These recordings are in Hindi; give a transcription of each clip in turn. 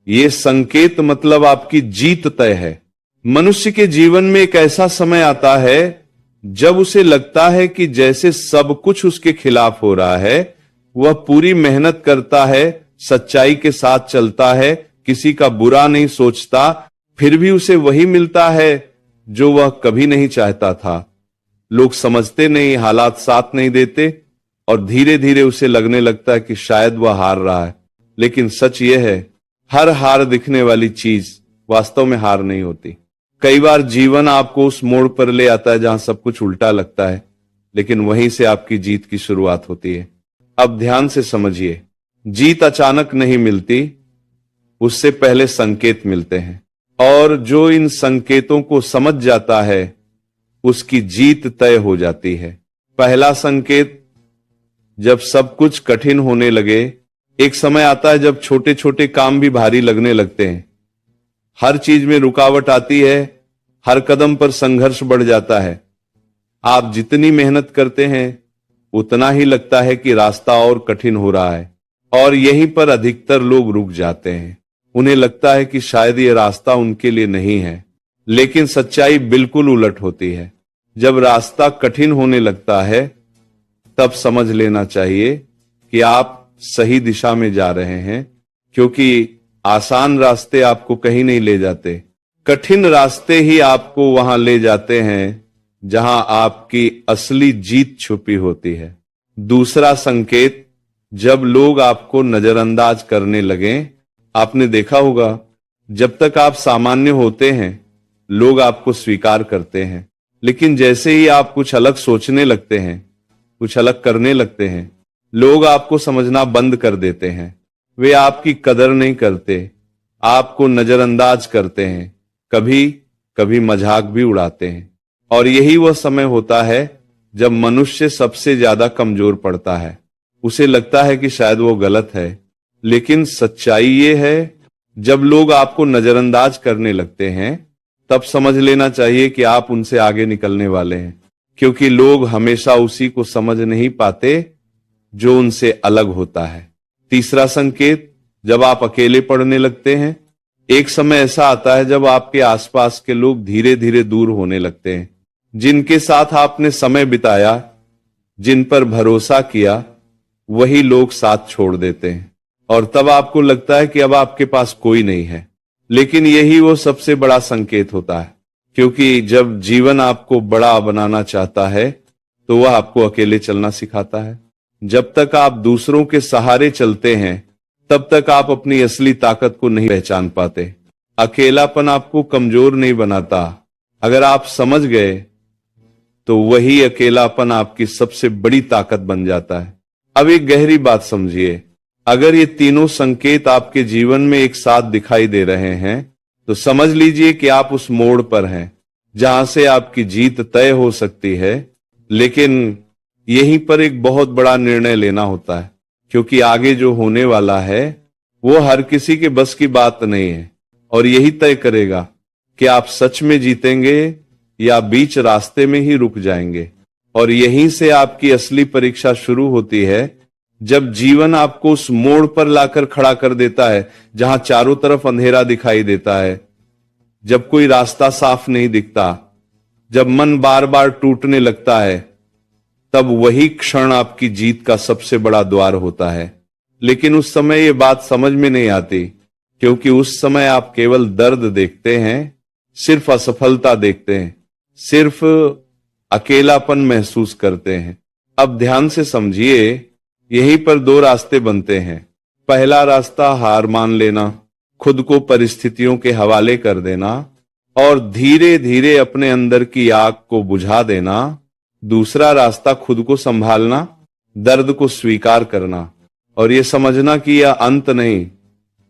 ये संकेत मतलब आपकी जीत तय है। मनुष्य के जीवन में एक ऐसा समय आता है जब उसे लगता है कि जैसे सब कुछ उसके खिलाफ हो रहा है। वह पूरी मेहनत करता है, सच्चाई के साथ चलता है, किसी का बुरा नहीं सोचता, फिर भी उसे वही मिलता है जो वह कभी नहीं चाहता था। लोग समझते नहीं, हालात साथ नहीं देते और धीरे धीरे उसे लगने लगता है कि शायद वह हार रहा है। लेकिन सच यह है, हर हार दिखने वाली चीज वास्तव में हार नहीं होती। कई बार जीवन आपको उस मोड़ पर ले आता है जहां सब कुछ उल्टा लगता है, लेकिन वहीं से आपकी जीत की शुरुआत होती है। अब ध्यान से समझिए, जीत अचानक नहीं मिलती, उससे पहले संकेत मिलते हैं। और जो इन संकेतों को समझ जाता है उसकी जीत तय हो जाती है। पहला संकेत, जब सब कुछ कठिन होने लगे। एक समय आता है जब छोटे छोटे काम भी भारी लगने लगते हैं। हर चीज में रुकावट आती है, हर कदम पर संघर्ष बढ़ जाता है। आप जितनी मेहनत करते हैं उतना ही लगता है कि रास्ता और कठिन हो रहा है, और यहीं पर अधिकतर लोग रुक जाते हैं। उन्हें लगता है कि शायद ये रास्ता उनके लिए नहीं है। लेकिन सच्चाई बिल्कुल उलट होती है। जब रास्ता कठिन होने लगता है तब समझ लेना चाहिए कि आप सही दिशा में जा रहे हैं, क्योंकि आसान रास्ते आपको कहीं नहीं ले जाते। कठिन रास्ते ही आपको वहां ले जाते हैं जहां आपकी असली जीत छुपी होती है। दूसरा संकेत, जब लोग आपको नजरअंदाज करने लगें। आपने देखा होगा, जब तक आप सामान्य होते हैं लोग आपको स्वीकार करते हैं, लेकिन जैसे ही आप कुछ अलग सोचने लगते हैं, कुछ अलग करने लगते हैं, लोग आपको समझना बंद कर देते हैं। वे आपकी कदर नहीं करते, आपको नजरअंदाज करते हैं, कभी कभी मजाक भी उड़ाते हैं। और यही वह समय होता है जब मनुष्य सबसे ज्यादा कमजोर पड़ता है। उसे लगता है कि शायद वो गलत है, लेकिन सच्चाई ये है, जब लोग आपको नजरअंदाज करने लगते हैं तब समझ लेना चाहिए कि आप उनसे आगे निकलने वाले हैं, क्योंकि लोग हमेशा उसी को समझ नहीं पाते जो उनसे अलग होता है। तीसरा संकेत, जब आप अकेले पड़ने लगते हैं। एक समय ऐसा आता है जब आपके आसपास के लोग धीरे धीरे दूर होने लगते हैं। जिनके साथ आपने समय बिताया, जिन पर भरोसा किया, वही लोग साथ छोड़ देते हैं, और तब आपको लगता है कि अब आपके पास कोई नहीं है। लेकिन यही वो सबसे बड़ा संकेत होता है, क्योंकि जब जीवन आपको बड़ा बनाना चाहता है तो वह आपको अकेले चलना सिखाता है। जब तक आप दूसरों के सहारे चलते हैं तब तक आप अपनी असली ताकत को नहीं पहचान पाते। अकेलापन आपको कमजोर नहीं बनाता, अगर आप समझ गए तो वही अकेलापन आपकी सबसे बड़ी ताकत बन जाता है। अब एक गहरी बात समझिए, अगर ये तीनों संकेत आपके जीवन में एक साथ दिखाई दे रहे हैं तो समझ लीजिए कि आप उस मोड़ पर हैं जहां से आपकी जीत तय हो सकती है। लेकिन यहीं पर एक बहुत बड़ा निर्णय लेना होता है, क्योंकि आगे जो होने वाला है वो हर किसी के बस की बात नहीं है, और यही तय करेगा कि आप सच में जीतेंगे या बीच रास्ते में ही रुक जाएंगे। और यहीं से आपकी असली परीक्षा शुरू होती है, जब जीवन आपको उस मोड़ पर लाकर खड़ा कर देता है जहां चारों तरफ अंधेरा दिखाई देता है, जब कोई रास्ता साफ नहीं दिखता, जब मन बार बार टूटने लगता है, तब वही क्षण आपकी जीत का सबसे बड़ा द्वार होता है। लेकिन उस समय ये बात समझ में नहीं आती, क्योंकि उस समय आप केवल दर्द देखते हैं, सिर्फ असफलता देखते हैं, सिर्फ अकेलापन महसूस करते हैं। अब ध्यान से समझिए, यहीं पर दो रास्ते बनते हैं। पहला रास्ता हार मान लेना, खुद को परिस्थितियों के हवाले कर देना और धीरे धीरे अपने अंदर की आग को बुझा देना। दूसरा रास्ता खुद को संभालना, दर्द को स्वीकार करना और ये समझना कि यह अंत नहीं,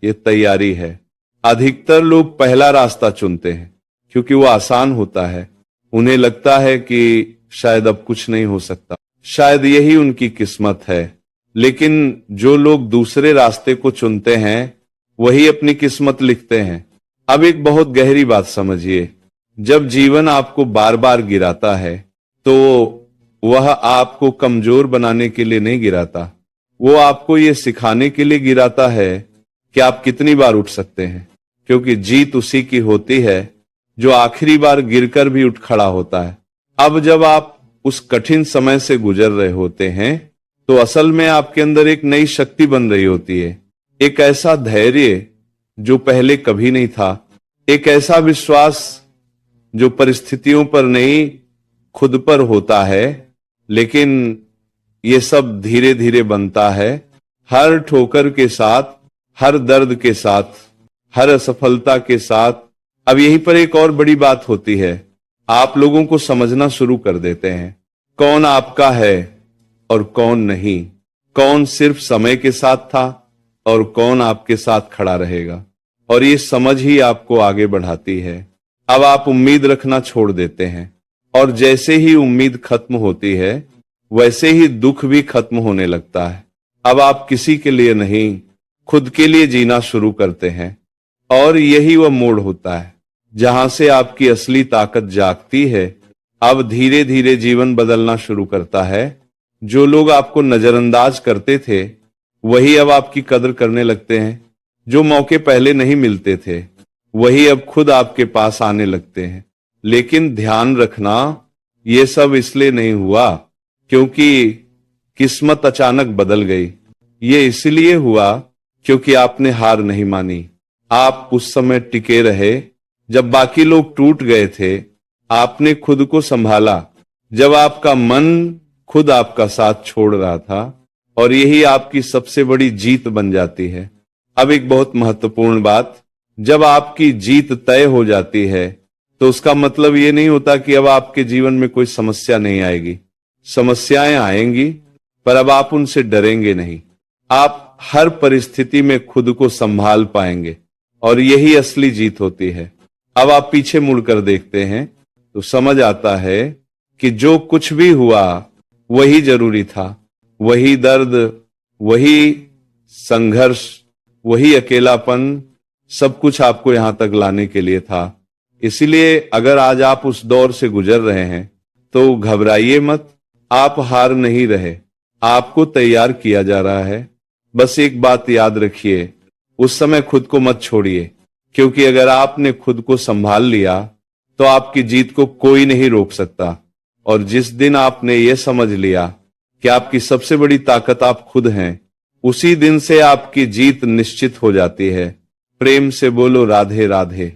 ये तैयारी है। अधिकतर लोग पहला रास्ता चुनते हैं क्योंकि वो आसान होता है। उन्हें लगता है कि शायद अब कुछ नहीं हो सकता, शायद यही उनकी किस्मत है। लेकिन जो लोग दूसरे रास्ते को चुनते हैं वही अपनी किस्मत लिखते हैं। अब एक बहुत गहरी बात समझिए, जब जीवन आपको बार बार गिराता है तो वह आपको कमजोर बनाने के लिए नहीं गिराता, वो आपको ये सिखाने के लिए गिराता है कि आप कितनी बार उठ सकते हैं, क्योंकि जीत उसी की होती है जो आखिरी बार गिरकर भी उठ खड़ा होता है। अब जब आप उस कठिन समय से गुजर रहे होते हैं तो असल में आपके अंदर एक नई शक्ति बन रही होती है, एक ऐसा धैर्य जो पहले कभी नहीं था, एक ऐसा विश्वास जो परिस्थितियों पर नहीं खुद पर होता है। लेकिन ये सब धीरे धीरे बनता है, हर ठोकर के साथ, हर दर्द के साथ, हर असफलता के साथ। अब यहीं पर एक और बड़ी बात होती है, आप लोगों को समझना शुरू कर देते हैं कौन आपका है और कौन नहीं, कौन सिर्फ समय के साथ था और कौन आपके साथ खड़ा रहेगा। और ये समझ ही आपको आगे बढ़ाती है। अब आप उम्मीद रखना छोड़ देते हैं, और जैसे ही उम्मीद खत्म होती है वैसे ही दुख भी खत्म होने लगता है। अब आप किसी के लिए नहीं, खुद के लिए जीना शुरू करते हैं। और यही वह मोड़ होता है जहां से आपकी असली ताकत जागती है। अब धीरे धीरे जीवन बदलना शुरू करता है। जो लोग आपको नजरअंदाज करते थे वही अब आपकी कदर करने लगते हैं। जो मौके पहले नहीं मिलते थे वही अब खुद आपके पास आने लगते हैं। लेकिन ध्यान रखना, ये सब इसलिए नहीं हुआ क्योंकि किस्मत अचानक बदल गई। ये इसलिए हुआ क्योंकि आपने हार नहीं मानी। आप उस समय टिके रहे जब बाकी लोग टूट गए थे। आपने खुद को संभाला जब आपका मन खुद आपका साथ छोड़ रहा था, और यही आपकी सबसे बड़ी जीत बन जाती है। अब एक बहुत महत्वपूर्ण बात, जब आपकी जीत तय हो जाती है तो उसका मतलब ये नहीं होता कि अब आपके जीवन में कोई समस्या नहीं आएगी। समस्याएं आएंगी, पर अब आप उनसे डरेंगे नहीं। आप हर परिस्थिति में खुद को संभाल पाएंगे, और यही असली जीत होती है। अब आप पीछे मुड़कर देखते हैं तो समझ आता है कि जो कुछ भी हुआ वही जरूरी था। वही दर्द, वही संघर्ष, वही अकेलापन, सब कुछ आपको यहां तक लाने के लिए था। इसीलिए अगर आज आप उस दौर से गुजर रहे हैं तो घबराइए मत। आप हार नहीं रहे, आपको तैयार किया जा रहा है। बस एक बात याद रखिए, उस समय खुद को मत छोड़िए, क्योंकि अगर आपने खुद को संभाल लिया तो आपकी जीत को कोई नहीं रोक सकता। और जिस दिन आपने ये समझ लिया कि आपकी सबसे बड़ी ताकत आप खुद हैं, उसी दिन से आपकी जीत निश्चित हो जाती है। प्रेम से बोलो राधे राधे।